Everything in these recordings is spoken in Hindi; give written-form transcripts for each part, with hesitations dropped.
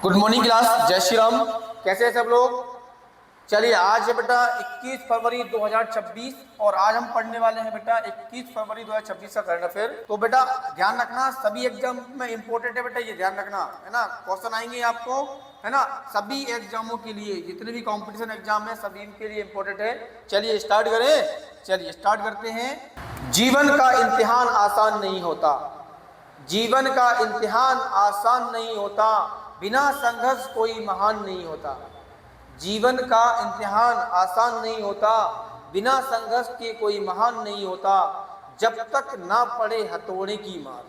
गुड मॉर्निंग क्लास, जय श्री राम। कैसे हैं सब लोग? चलिए, आज है बेटा 21 फरवरी 2026 और आज हम पढ़ने वाले हैं बेटा 21 फरवरी 2026 का करंट अफेयर। तो बेटा ध्यान रखना, सभी एग्जाम में इंपॉर्टेंट है बेटा, ये ध्यान रखना है ना। क्वेश्चन आएंगे आपको, है ना, सभी एग्जामों के लिए, जितने भी कंपटीशन एग्जाम है सभी के लिए इंपॉर्टेंट है। चलिए स्टार्ट करें, चलिए स्टार्ट करते हैं। जीवन का इम्तिहान आसान नहीं होता, जीवन का इम्तिहान आसान नहीं होता, बिना संघर्ष कोई महान नहीं होता। जीवन का इम्तिहान आसान नहीं होता, बिना संघर्ष के कोई महान नहीं होता। जब तक ना पड़े हथौड़े की मार,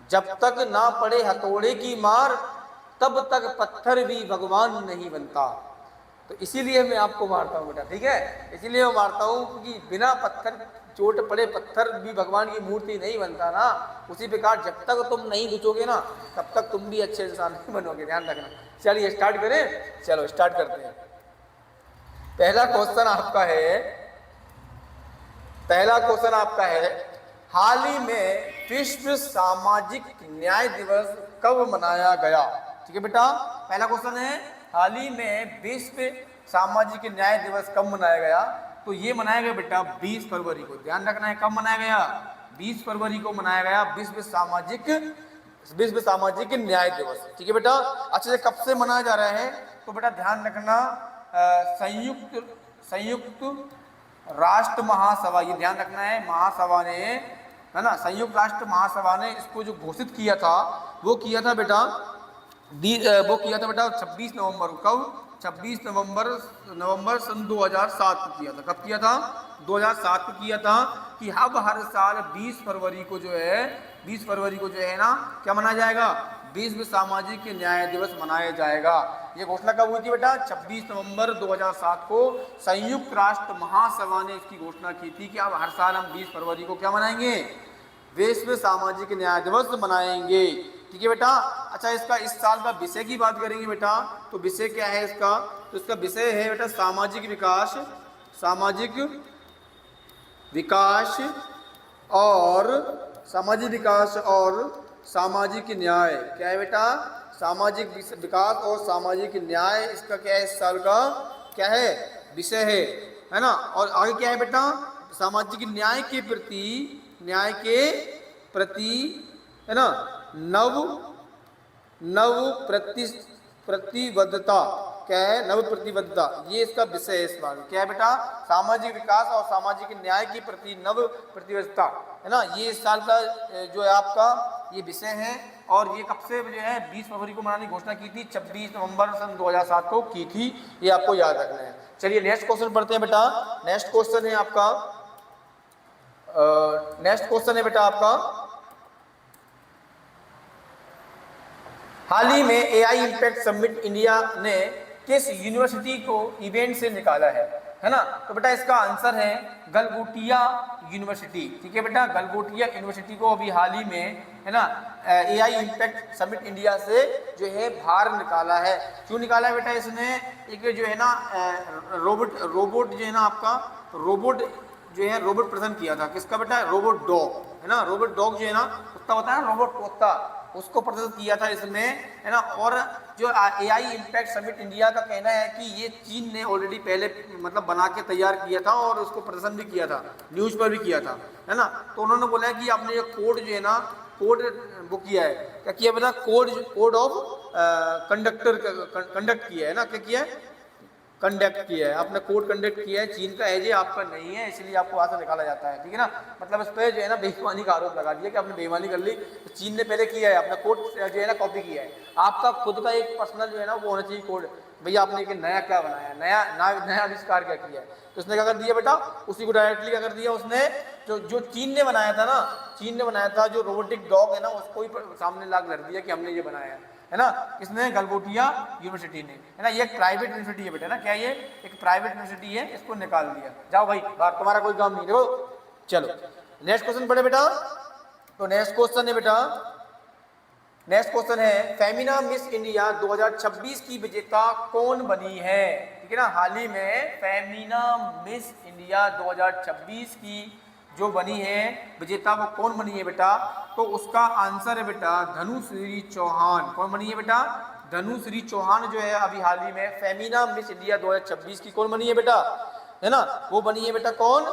जब तक ना पड़े हथौड़े की मार, तब तक पत्थर भी भगवान नहीं बनता। तो इसीलिए मैं आपको मारता हूँ बेटा, ठीक है, इसीलिए मैं मारता हूँ क्योंकि बिना पत्थर चोट पड़े पत्थर भी भगवान की मूर्ति नहीं बनता ना। उसी प्रकार जब तक तुम नहीं घुसोगे ना तब तक तुम भी अच्छे इंसान नहीं बनोगे, ध्यान रखना। चलिए स्टार्ट करें, चलो स्टार्ट करते हैं। पहला क्वेश्चन आपका है, पहला क्वेश्चन आपका है, हाल ही में विश्व सामाजिक न्याय दिवस कब मनाया गया? ठीक है बेटा, पहला क्वेश्चन है, हाल ही में विश्व सामाजिक न्याय दिवस कब मनाया गया? तो ये मनाया गया बेटा 20 फरवरी को। ध्यान रखना है, कब मनाया गया? 20 फरवरी को मनाया गया विश्व सामाजिक न्याय दिवस। ठीक है बेटा। अच्छा, कब से मनाया जा रहा है? तो बेटा ध्यान रखना, संयुक्त राष्ट्र महासभा, ये ध्यान रखना है, महासभा ने, है ना, संयुक्त राष्ट्र महासभा ने इसको जो घोषित किया था वो किया था बेटा 26 नवंबर को। कब? 26 नवंबर सन 2007 को किया था। कब किया था? 2007 को किया था कि अब हर साल 20 फरवरी को जो है, 20 फरवरी को जो है ना, क्या मनाया जाएगा? विश्व सामाजिक न्याय दिवस मनाया जाएगा। ये घोषणा कब हुई थी बेटा? 26 नवंबर 2007 को संयुक्त राष्ट्र महासभा ने इसकी घोषणा की थी कि अब हर साल हम 20 फरवरी को क्या मनाएंगे? विश्व सामाजिक न्याय दिवस मनाएंगे। ठीक है बेटा। अच्छा, इसका इस साल का विषय की बात करेंगे बेटा, तो विषय क्या है इसका? तो इसका विषय है बेटा सामाजिक विकास, सामाजिक विकास और सामाजिक विकास और सामाजिक न्याय। क्या है बेटा? सामाजिक विकास और सामाजिक न्याय, इसका क्या है, इस साल का क्या है, विषय है ना। और आगे क्या है बेटा? सामाजिक न्याय के प्रति, है ना, नव प्रतिबद्धता। क्या है? नव प्रतिबद्धता, ये इसका विषय है इस बार। क्या है बेटा? सामाजिक विकास और सामाजिक न्याय के प्रति नव प्रतिबद्धता, है ना, ये इस साल का जो है आपका ये विषय है। और ये कब से जो है 20 फरवरी को मनाने की घोषणा की थी? 26 नवंबर सन 2007 को की थी, ये आपको याद रखना है। चलिए नेक्स्ट क्वेश्चन पढ़ते हैं बेटा। नेक्स्ट क्वेश्चन है आपका, नेक्स्ट क्वेश्चन है बेटा आपका, हाल ही में एआई इम्पैक्ट समिट इंडिया ने किस यूनिवर्सिटी को इवेंट से निकाला है ना? तो बेटा इसका आंसर है गलगोटिया यूनिवर्सिटी। ठीक है बेटा, गलगोटिया यूनिवर्सिटी को अभी हाल ही में, है ना, एआई इम्पैक्ट समिट इंडिया से जो है बाहर निकाला है। क्यों निकाला है बेटा? इसने एक जो है ना रोबोट जो है ना आपका, रोबोट जो है रोबोट प्रेजेंट किया था। किसका बेटा? रोबोट डॉग, है ना, रोबोट डॉग जो है ना, कुत्ता होता है, रोबोट कुत्ता, उसको प्रदर्शित किया था इसमें, है ना। और जो एआई इम्पैक्ट समिट इंडिया का कहना है कि ये चीन ने ऑलरेडी पहले मतलब बना के तैयार किया था और उसको प्रदर्शन भी किया था, न्यूज़ पर भी किया था, है ना। तो उन्होंने बोला कि आपने ये कोड जो है ना, कोड वो किया है, क्या किया बेटा? कोड ऑफ कंडक्ट किया है ना, क्या किया है? कंडक्ट किया है, आपने कोड कंडक्ट किया है। चीन का है, ये आपका नहीं है, इसलिए आपको वहाँ से निकाला जाता है। ठीक है ना, मतलब इस पर जो है ना बेईमानी का आरोप लगा दिया कि आपने बेईमानी कर ली। तो चीन ने पहले किया है, आपने कोड जो है ना कॉपी किया है। आपका खुद का एक पर्सनल जो है ना वो होना चाहिए कोड, भैया आपने एक नया क्या बनाया, नया आविष्कार क्या किया है। तो उसने क्या कर दिया बेटा? उसी को डायरेक्टली क्या कर दिया उसने, जो चीन ने बनाया था ना, चीन ने बनाया था जो रोबोटिक डॉग है ना, उसको ही सामने ला कर दिया कि हमने ये बनाया है ना। किसने? गलगोटिया यूनिवर्सिटी ने, है ना। ये एक प्राइवेट यूनिवर्सिटी है बेटा ना, क्या ये एक प्राइवेट यूनिवर्सिटी है, इसको निकाल दिया। जाओ भाई बाहर, तुम्हारा कोई काम नहीं। देखो चलो नेक्स्ट क्वेश्चन पढ़े बेटा। तो नेक्स्ट क्वेश्चन है बेटा, नेक्स्ट क्वेश्चन है, फेमिना मिस इंडिया 2026 की विजेता कौन बनी है? ठीक है ना, हाल ही में फेमिना मिस इंडिया 2026 की जो बनी है विजेता, वो कौन बनी है बेटा? तो उसका आंसर है बेटा धनुश्री चौहान। कौन बनी है बेटा? धनुश्री चौहान जो है अभी हाल ही में फेमिना मिस इंडिया 2026 की कौन बनी है बेटा, है ना, वो बनी है बेटा कौन,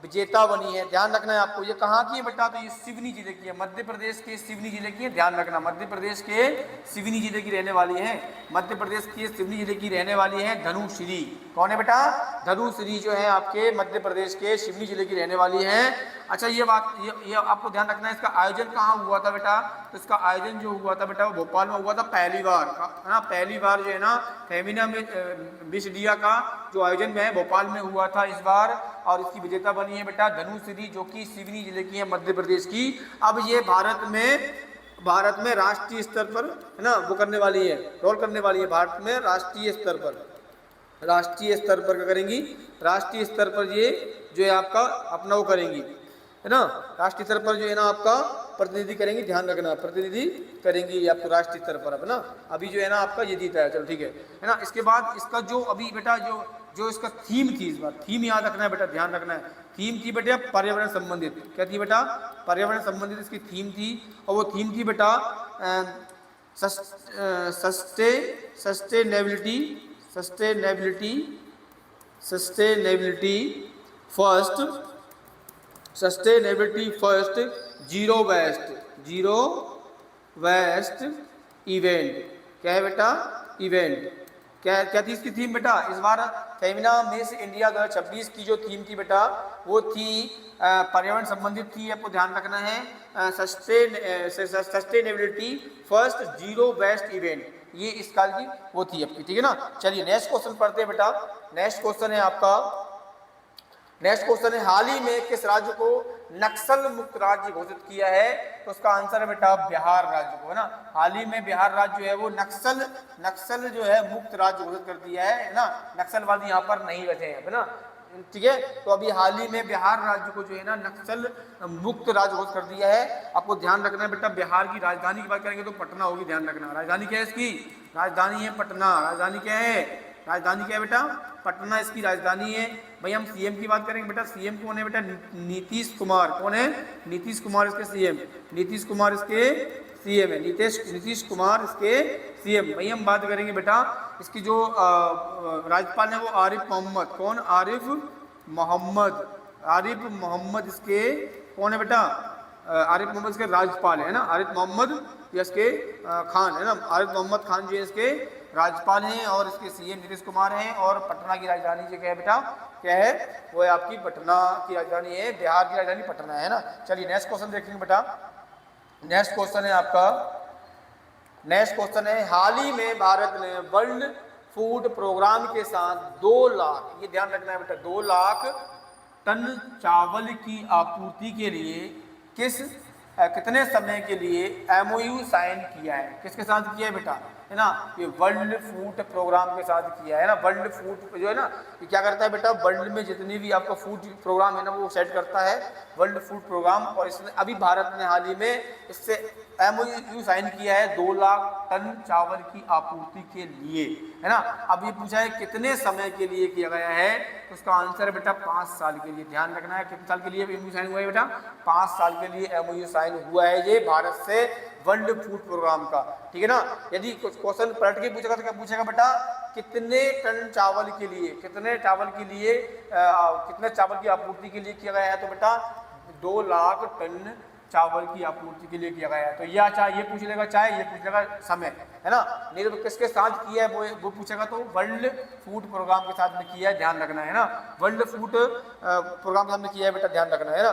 विजेता बनी है। ध्यान रखना है आपको, ये कहाँ की है बेटा, तो ये सिवनी जिले की है, मध्य प्रदेश के सिवनी जिले की है। ध्यान रखना, मध्य प्रदेश के सिवनी जिले की रहने वाली है, मध्य प्रदेश के सिवनी जिले की रहने वाली है धनुश्री। कौन है बेटा, धनुश्री जो है आपके मध्य प्रदेश के सिवनी जिले की रहने वाली है। अच्छा ये बात, ये आपको ध्यान रखना है, इसका आयोजन कहाँ हुआ था बेटा, तो इसका आयोजन जो हुआ था बेटा वो भोपाल में हुआ था पहली बार, है ना, पहली बार जो है ना फेमिना मिस इंडिया का जो आयोजन में है भोपाल में हुआ था इस बार, और इसकी विजेता बनी है बेटा धनुश्री जो कि सिवनी जिले की है मध्य प्रदेश की। अब ये भारत में राष्ट्रीय स्तर पर, है ना, वो करने वाली है, रोल करने वाली है भारत में राष्ट्रीय स्तर पर, राष्ट्रीय स्तर पर क्या करेंगी, राष्ट्रीय स्तर पर ये जो है आपका अपना वो करेंगी, है ना, राष्ट्रीय स्तर पर जो है ना आपका प्रतिनिधि करेंगी। ध्यान रखना, प्रतिनिधि करेंगी आपको राष्ट्रीय स्तर पर, है ना। अभी जो है ना आपका ये जीता है, चलो ठीक है ना। इसके बाद इसका जो अभी बेटा जो इसका थीम थी, इस बार थीम याद रखना है बेटा, ध्यान रखना है, थीम थी बेटा पर्यावरण संबंधित। क्या थी बेटा, पर्यावरण संबंधित इसकी थीम थी, और वो थीम थी बेटा sustainability first, zero waste event. क्या है बेटा, इवेंट। क्या थी इसकी थीम बेटा, इस बार फेमिना मिस इंडिया 2026 की जो थीम थी बेटा वो थी पर्यावरण संबंधित थी, आपको ध्यान रखना है, sustainability first zero waste event, ये इस साल की वो थी आपकी, ठीक है ना। चलिए नेक्स्ट क्वेश्चन पढ़ते हैं बेटा। नेक्स्ट क्वेश्चन है आपका, नेक्स्ट क्वेश्चन है हाल ही में किस राज्य को नक्सल मुक्त राज्य घोषित किया है, तो उसका आंसर है बेटा बिहार राज्य को, है ना। हाल ही में बिहार राज्य जो है वो नक्सल जो है मुक्त राज्य घोषित कर दिया है ना, नक्सलवादी यहाँ पर नहीं बचे हैं, है ना, ठीक है। तो अभी हाल ही में बिहार राज्य को जो है ना नक्सल मुक्त राज्य घोषित कर दिया है। आपको ध्यान रखना है बेटा, बिहार की राजधानी की बात करेंगे तो पटना होगी, ध्यान रखना। राजधानी क्या है इसकी, राजधानी है पटना। राजधानी क्या है, राजधानी क्या है बेटा, पटना इसकी राजधानी है। भाई हम सीएम की बात करेंगे बेटा, सीएम कौन है बेटा, नीतीश कुमार। कौन है, नीतीश कुमार इसके सीएम, नीतीश कुमार इसके सीएम है, नीतीश कुमार इसके सीएम। भाई हम बात करेंगे बेटा इसकी जो राज्यपाल है वो आरिफ मोहम्मद। कौन, आरिफ मोहम्मद इसके कौन है बेटा, आरिफ मोहम्मद इसके राज्यपाल है ना, आरिफ मोहम्मद इसके खान, है ना, आरिफ मोहम्मद खान जी इसके राज्यपाल हैं, और इसके सीएम नीतीश कुमार हैं। और पटना की राजधानी जो क्या है बेटा, क्या है, वो है आपकी पटना की राजधानी है, बिहार की राजधानी पटना है ना। चलिए नेक्स्ट क्वेश्चन देखेंगे बेटा। नेक्स्ट क्वेश्चन है आपका, नेक्स्ट क्वेश्चन है हाल ही में भारत ने वर्ल्ड फूड प्रोग्राम के साथ 2 लाख, ये ध्यान रखना है बेटा, 2 लाख टन चावल की आपूर्ति के लिए कितने समय के लिए MOU साइन किया है, किसके साथ किया है बेटा, है ना, ये वर्ल्ड फूड प्रोग्राम के साथ किया है ना। वर्ल्ड फूड जो है ना ये क्या करता है बेटा, वर्ल्ड में जितनी भी आपका फूड प्रोग्राम है ना वो सेट करता है वर्ल्ड फूड प्रोग्राम। और इसने अभी भारत ने हाल ही में इससे MOU साइन किया है 2 लाख टन चावल की आपूर्ति के लिए, है ना। अब ये पूछा है कितने समय के लिए किया गया है, तो उसका आंसर है बेटा 5 साल के लिए। ध्यान रखना है कितने साल के लिए MOU साइन हुआ है बेटा, 5 साल के लिए MOU साइन हुआ है ये भारत से वर्ल्ड फूड प्रोग्राम का, ठीक है ना। यदि कुछ क्वेश्चन पलट के पूछेगा तो क्या पूछेगा बेटा, कितने टन चावल के लिए, कितने चावल की आपूर्ति के लिए किया गया है, तो बेटा 2 लाख टन चावल की आपूर्ति के लिए किया गया है। तो या चाहे ये पूछ लेगा, चाहे ये पूछ लेगा समय, है ना, नहीं तो किसके साथ किया है वो पूछेगा, तो वर्ल्ड फूड प्रोग्राम के साथ में किया है, ध्यान रखना है ना। वर्ल्ड फूड प्रोग्राम के साथ में किया है बेटा, ध्यान रखना है ना।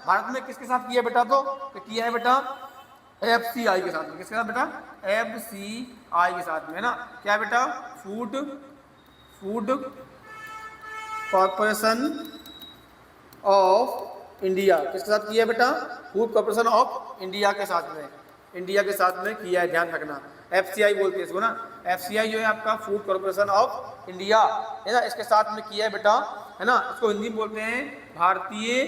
भारत में किसके साथ किया है बेटा, तो किया है बेटा FCI के साथ में। किसके साथ बेटा, FCI के साथ में, है ना। क्या बेटा, फूड कॉर्पोरेशन ऑफ इंडिया, किसके साथ किया है बेटा, फूड कॉर्पोरेशन ऑफ इंडिया के साथ में, इंडिया के साथ में किया है, ध्यान रखना। FCI बोलते हैं इसको ना, FCI जो है आपका फूड कॉर्पोरेशन ऑफ इंडिया, है ना, इसके साथ में किया है बेटा, है ना। इसको हिंदी में बोलते हैं भारतीय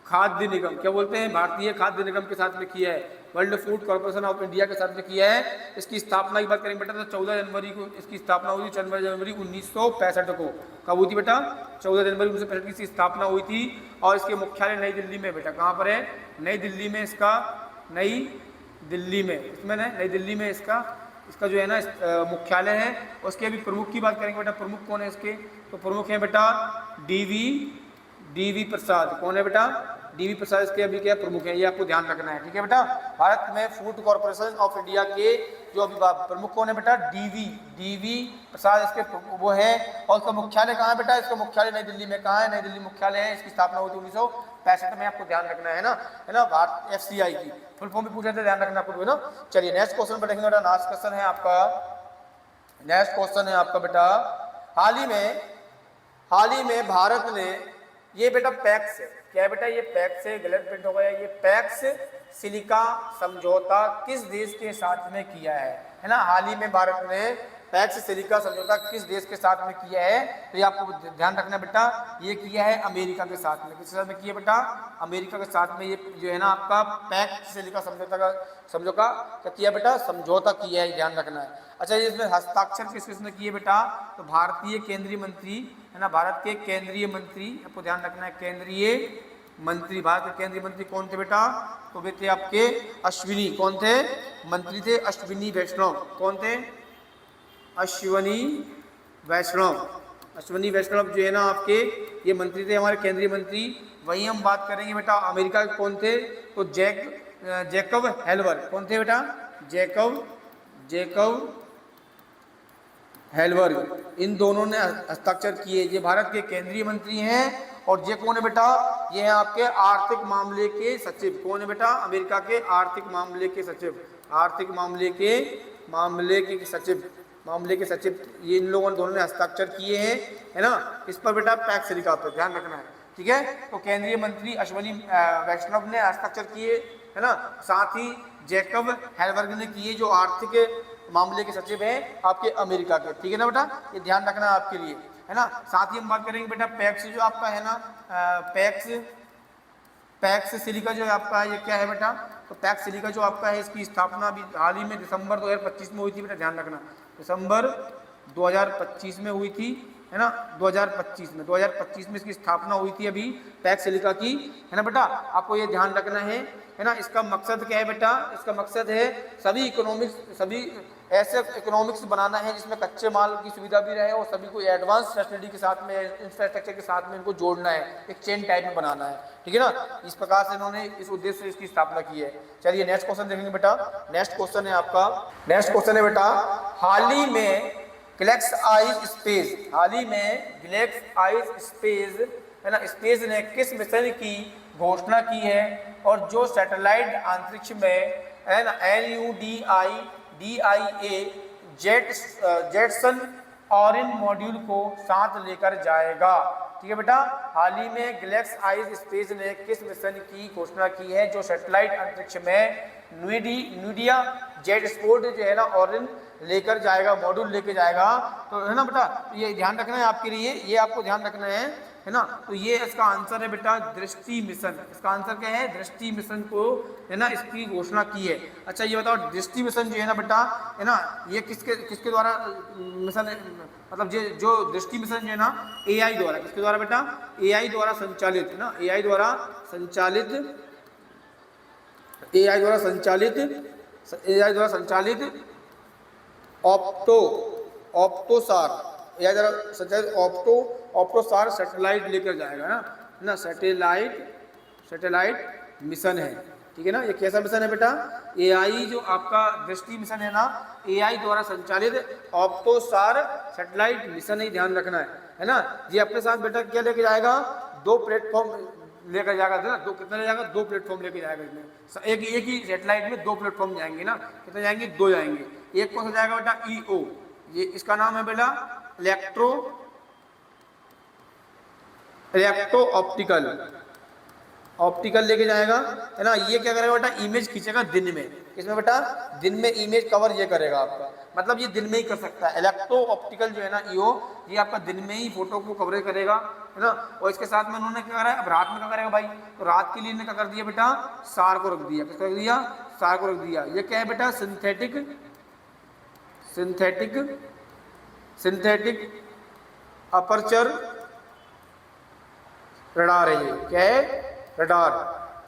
खाद्य निगम। क्या बोलते हैं, भारतीय खाद्य निगम के साथ में किया है, world food corporation of India के साथ में किया है। इसकी स्थापना की बात करेंगे बेटा तो 14 जनवरी को इसकी स्थापना हुई, 14 जनवरी 1965 को। कब हुई थी बेटा, 14 जनवरी 1965 की इसकी स्थापना हुई थी। और इसके मुख्यालय नई दिल्ली में बेटा, कहाँ पर है, नई दिल्ली में इसका, नई दिल्ली में, इसमें नई दिल्ली में इसका जो है ना मुख्यालय है। उसके अभी प्रमुख की बात करेंगे बेटा, प्रमुख कौन है इसके? तो प्रमुख है बेटा डीवी प्रसाद। कौन है बेटा? डीवी प्रसाद इसके अभी क्या प्रमुख है, ये आपको ध्यान रखना है, ठीक है बेटा। भारत में फूड कॉर्पोरेशन ऑफ इंडिया के जो अभी प्रमुख कौन है बेटा? डीवी प्रसाद इसके वो है। और इसका मुख्यालय कहाँ है बेटा? इसका मुख्यालय नई दिल्ली में। कहाँ है? नई दिल्ली मुख्यालय है। इसकी स्थापना हुई थी 1965 में, आपको ध्यान रखना है ना भारत FCI की फुल फॉर्म भी पूछे थे, ध्यान रखना आपको, है ना। चलिए नेक्स्ट क्वेश्चन पर देखेंगे बेटा। नेक्स्ट क्वेश्चन है आपका बेटा, हाल ही में भारत ने, ये बेटा पैक्स है, क्या है बेटा? ये पैक्स है, गलत प्रिंट हो गया। ये पैक्स सिलिका समझौता किस देश के साथ में किया है ना? हाल ही में भारत ने पैक्स सिलिका समझौता किस देश के साथ में किया है? तो ये आपको ध्यान रखना बेटा, ये किया है अमेरिका के साथ में। किसके साथ में किया बेटा? अमेरिका के साथ में। ये जो है ना आपका पैक्स सिलिका समझौता क्या किया बेटा? समझौता किया है, ध्यान रखना है। अच्छा, ये इसमें हस्ताक्षर किसने किए बेटा? तो भारतीय केंद्रीय मंत्री, है ना, भारत के केंद्रीय मंत्री, आपको ध्यान रखना है, केंद्रीय मंत्री। भारत के केंद्रीय मंत्री कौन थे बेटा? तो वे थे आपके अश्विनी। कौन थे? मंत्री थे अश्विनी वैष्णव। कौन थे? अश्विनी वैष्णव जो है ना आपके, ये मंत्री थे, हमारे केंद्रीय मंत्री। वही हम बात करेंगे बेटा अमेरिका के कौन थे? तो जैकब हेल्वर। कौन थे बेटा? जैकब हेल्वर। इन दोनों ने हस्ताक्षर किए। ये भारत के केंद्रीय मंत्री हैं। और ये कौन है बेटा? ये है आपके आर्थिक मामले के सचिव। कौन है बेटा? अमेरिका के आर्थिक मामले के सचिव। ये इन लोगों दोनों ने हस्ताक्षर किए हैं, है ना। इस पर बेटा पैक्स सिलिका पर ध्यान रखना है, ठीक है। तो केंद्रीय मंत्री अश्विनी वैष्णव ने हस्ताक्षर किए, है ना। साथ ही जैकब हेल्बर्ग ने किए, जो आर्थिक मामले के सचिव हैं आपके अमेरिका के, ठीक है ना बेटा। ये ध्यान रखना है आपके लिए, है ना। साथ ही हम बात करेंगे बेटा पैक्स जो आपका है ना, पैक्स सिलिका जो आपका है, ये क्या है बेटा? तो पैक्स सिलिका जो आपका है, इसकी स्थापना अभी हाल ही में दिसंबर 2025 में हुई थी बेटा, ध्यान रखना। दिसंबर 2025 में हुई थी, है ना। 2025 में इसकी स्थापना हुई थी अभी पैक्स सिलिका की, है ना बेटा। आपको ये ध्यान रखना है ना। इसका मकसद क्या है बेटा? इसका मकसद है सभी ऐसे इकोनॉमिक्स बनाना है जिसमें कच्चे माल की सुविधा भी रहे और सभी को एडवांस फैसिलिटी के साथ में, इंफ्रास्ट्रक्चर के साथ में इनको जोड़ना है, एक चेन टाइप में बनाना है, ठीक है ना। इस प्रकार से इन्होंने इस उद्देश्य से इसकी स्थापना की है। चलिए नेक्स्ट क्वेश्चन देखेंगे बेटा। नेक्स्ट क्वेश्चन है बेटा, हाल ही में ग्लेक्स आइज स्पेस, है ना, स्पेस ने किस मिशन की घोषणा की है? और जो सैटेलाइट अंतरिक्ष में, है ना, LUDIA जेटसन ऑरिन मॉड्यूल को साथ लेकर जाएगा, ठीक है बेटा। हाल ही में ग्लेक्स आइज स्पेस ने किस मिशन की घोषणा की है? जो सैटेलाइट अंतरिक्ष में न्यूडिया जेट स्पोर्ट जो है ना ऑरिन लेकर जाएगा, मॉड्यूल लेके जाएगा, तो है ना बेटा। ये ध्यान रखना है आपके लिए, ये आपको ध्यान रखना है ना। तो ये इसका आंसर है बेटा दृष्टि मिशन। इसका आंसर क्या है? दृष्टि मिशन को, है ना, इसकी घोषणा की है। अच्छा ये बताओ, दृष्टि मिशन जो है ना बेटा, है ना, ये किसके द्वारा मिशन है? मतलब जो दृष्टि मिशन जो है ना AI द्वारा, किसके द्वारा बेटा? AI द्वारा संचालित, है ना, AI द्वारा संचालित ऑप्टोसार सैटेलाइट लेकर जाएगा ना सैटेलाइट मिशन है, ठीक है ना। ये कैसा मिशन है बेटा? AI जो आपका दृष्टि मिशन है ना, AI द्वारा संचालित ऑप्टोसार सैटेलाइट मिशन ही ध्यान रखना है ना। ये अपने साथ बेटा क्या लेके जाएगा? 2 प्लेटफॉर्म लेकर जाएगा ना। कितना ले जाएगा? 2 प्लेटफॉर्म लेकर जाएगा इसमें। एक ही सैटेलाइट में 2 प्लेटफॉर्म जाएंगे ना। कितने जाएंगे? 2 जाएंगे। एक कौन सा जाएगा बेटा? EO, ये इसका नाम है बेटा इलेक्ट्रो ऑप्टिकल लेके जाएगा, है ना। ये क्या करेगा बेटा? इमेज खींचेगा दिन में। किसमें बेटा? दिन में इमेज कवर ये करेगा आपका, मतलब ये दिन में ही कर सकता है। इलेक्ट्रो ऑप्टिकल जो है ना EO, ये आपका दिन में ही फोटो को कवरेज करेगा, है ना। और इसके साथ में उन्होंने क्या करा है? अब रात में क्या करेगा भाई? तो रात के लिए क्या कर दिया बेटा? सार को रख दिया। किसको रख दिया? सार को रख दिया। ये क्या है बेटा? सिंथेटिक अपर्चर रडार है। ये क्या है? रडार,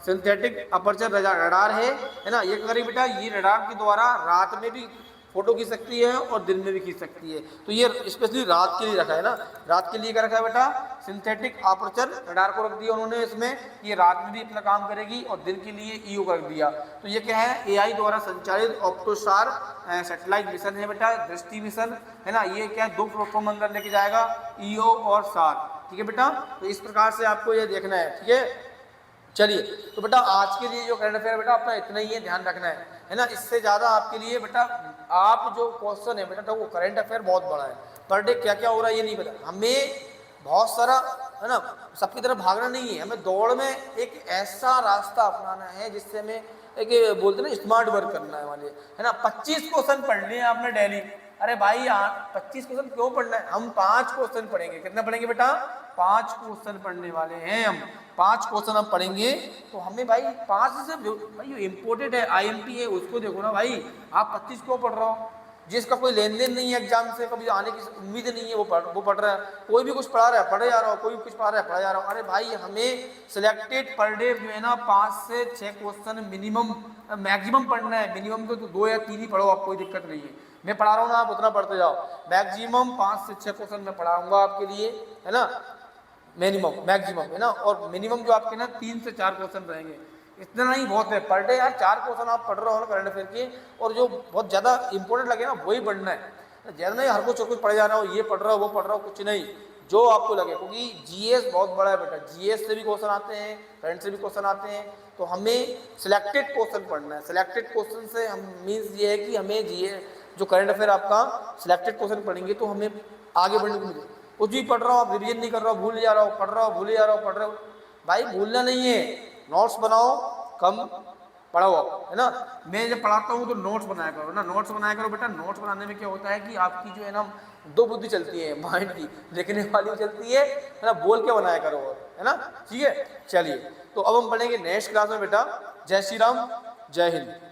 सिंथेटिक अपर्चर रडार है ना। ये करें बेटा, ये रडार के द्वारा रात में भी फोटो खींच सकती है और दिन में भी खींच सकती है। तो ये स्पेशली रात के लिए रखा है ना, रात के लिए क्या रखा है बेटा, सिंथेटिक अपर्चर रडार को रख दिया उन्होंने इसमें, ये रात में भी अपना काम करेगी और दिन के लिए ईओ कर दिया। तो ये क्या है, एआई द्वारा संचालित ऑप्टोसार सैटेलाइट मिशन है बेटा, दृष्टि मिशन है ना। ये क्या है, 2 प्लेटफॉर्म अंदर लेके जाएगा, ईओ और सार, ठीक है बेटा। तो इस प्रकार से आपको ये देखना है, ठीक है। चलिए, तो बेटा आज के लिए जो करंट अफेयर बेटा अपना इतना ही है, ध्यान रखना है ना। इससे ज़्यादा आपके लिए बेटा आप जो क्वेश्चन है बेटा, तो वो करंट अफेयर बहुत बड़ा है, पर डे क्या क्या हो रहा है ये नहीं पता हमें, बहुत सारा है ना, सबकी तरफ भागना नहीं है, हमें दौड़ में एक ऐसा रास्ता अपनाना है जिससे हमें एक बोलते ना स्मार्ट वर्क करना है वाले, है ना। 25 क्वेश्चन पढ़ लिए आपने डेली, अरे भाई 25 क्वेश्चन क्यों पढ़ना है, हम 5 क्वेश्चन पढ़ेंगे। कितना पढ़ेंगे बेटा, 5 क्वेश्चन पढ़ने वाले हैं हम, 5 क्वेश्चन हम पढ़ेंगे। तो हमें भाई 5 से भाई जो इम्पोर्टेंट है आईएमपी है उसको देखो ना भाई, आप 25 क्यों पढ़ रहे हो, जिसका कोई लेन देन नहीं है एग्जाम से, कभी आने की उम्मीद नहीं है, वो पढ़ रहा है। कोई भी कुछ पढ़ा रहा है पढ़े जा रहा हो, कोई कुछ पढ़ा रहा है पढ़ा जा रहा हो। अरे भाई हमें सिलेक्टेड पर डे जो है ना 5 से 6 क्वेश्चन मिनिमम मैक्सिमम पढ़ना है। मिनिमम तो 2 या 3 ही पढ़ो, आप कोई दिक्कत नहीं है, मैं पढ़ा रहा हूँ ना, आप उतना पढ़ते जाओ। मैक्सिमम 5 से 6 क्वेश्चन मैं पढ़ाऊंगा आपके लिए, है ना, मिनिमम मैक्सिमम है ना। और मिनिमम जो आपके ना 3 से 4 क्वेश्चन रहेंगे, इतना ही बहुत है पर डे यार। 4 क्वेश्चन आप पढ़ रहे हो ना करंट अफेयर के, और जो बहुत ज़्यादा इंपॉर्टेंट लगे ना वही पढ़ना है, ज़्यादा नहीं हर कुछ पढ़े जा रहा हो, ये पढ़ रहा हो वो पढ़ रहा हो, कुछ नहीं, जो आपको लगे। क्योंकि जीएस बहुत बड़ा है बेटा, जीएस से भी क्वेश्चन आते हैं, करंट से भी क्वेश्चन आते हैं। तो हमें सिलेक्टेड क्वेश्चन पढ़ना है। सिलेक्टेड क्वेश्चन से हम मीन्स ये है कि हमें जीएस जो करंट अफेयर आपका सिलेक्टेड क्वेश्चन पढ़ेंगे तो हमें आगे बढ़ने को मिले। कुछ भी पढ़ रहा हो आप, रिवीजन नहीं कर रहा हो, भूल जा रहा हो, पढ़ रहा हो भूल जा रहा हो, पढ़ रहे हो, भाई भूलना नहीं है, नोट्स बनाओ, कम पढ़ो आप, है ना। मैं जब पढ़ाता हूँ तो नोट्स बनाया करो ना, नोट्स बनाया करो बेटा। नोट्स बनाने में क्या होता है कि आपकी जो है ना 2 बुद्धि चलती है, माइंड की लिखने वाली चलती है ना, बोल के बनाया करो, है ना, ठीक है। चलिए, तो अब हम पढ़ेंगे नेक्स्ट क्लास में बेटा। जय श्री राम, जय हिंद।